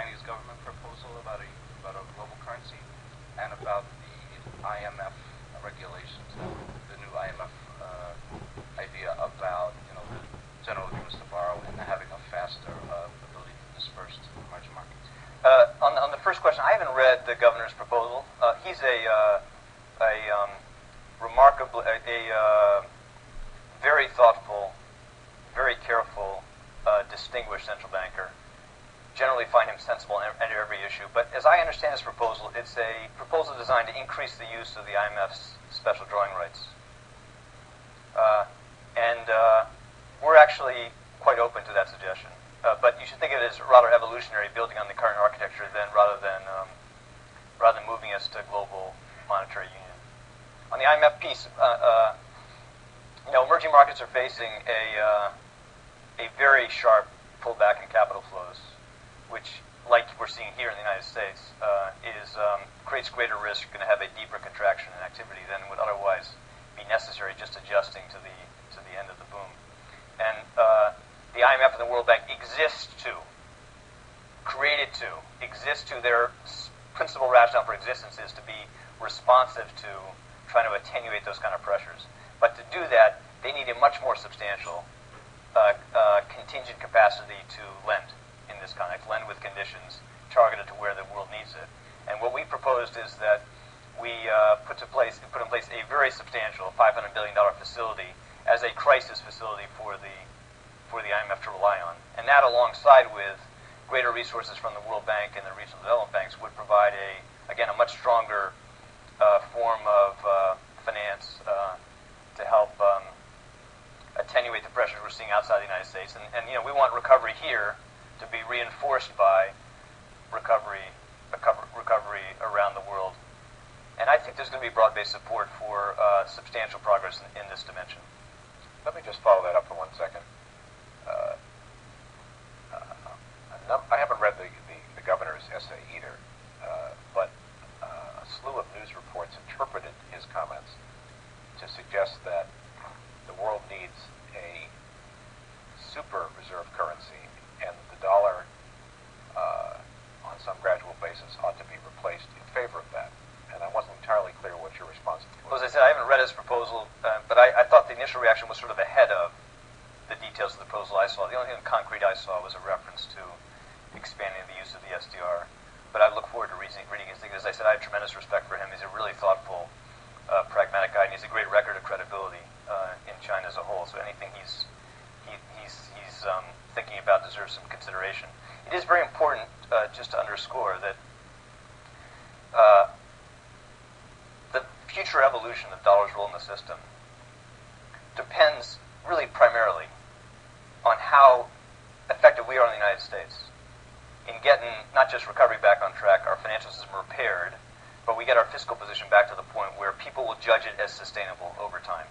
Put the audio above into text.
Chinese government proposal about a global currency, and about the IMF regulations, the new IMF idea about the general agreements to borrow and having a faster ability to disperse to the emerging markets. On the first question, I haven't read the governor's proposal. He's a very thoughtful, very careful, distinguished central banker. Generally find him sensible on every issue. But as I understand his proposal, it's a proposal designed to increase the use of the IMF's special drawing rights. And we're actually quite open to that suggestion. But you should think of it as rather evolutionary, building on the current architecture, rather than moving us to global monetary union. On the IMF piece, emerging markets are facing a very sharp pullback in capital flows, which, like we're seeing here in the United States, creates greater risk. You're going to have a deeper contraction in activity than would otherwise be necessary, just adjusting to the end of the boom. And the IMF and the World Bank exist to their principal rationale for existence is to be responsive to trying to attenuate those kind of pressures. But to do that, they need a much more substantial contingent capacity to lend in this context, lend with conditions targeted to where the world needs it. And what we proposed is that we put in place a very substantial $500 billion facility as a crisis facility for the IMF to rely on. And that, alongside with greater resources from the World Bank and the regional development banks, would provide a much stronger form of finance to help attenuate the pressures we're seeing outside the United States. And we want recovery here to be reinforced by recovery around the world. And I think there's going to be broad-based support for substantial progress in this dimension. Let me just follow that up for 1 second. I haven't read the governor's essay either, but a slew of news reports interpreted his comments to suggest that the world needs a super reserve currency, and the dollar, on some gradual basis, ought to be replaced in favor of that. And I wasn't entirely clear what your response was. Well, as I said, I haven't read his proposal, but I thought the initial reaction was sort of ahead of the details of the proposal I saw. The only thing concrete I saw was a reference to expanding the use of the SDR. But I look forward to reading his thing. As I said, I have tremendous respect for him. He's a really thoughtful, pragmatic guy, and he's a great record of credibility in China as a whole. So anything he's thinking about deserves some consideration. It is very important, just to underscore, that the future evolution of dollar's role in the system depends really primarily on how effective we are in the United States in getting not just recovery back on track, our financial system repaired, but we get our fiscal position back to the point where people will judge it as sustainable over time.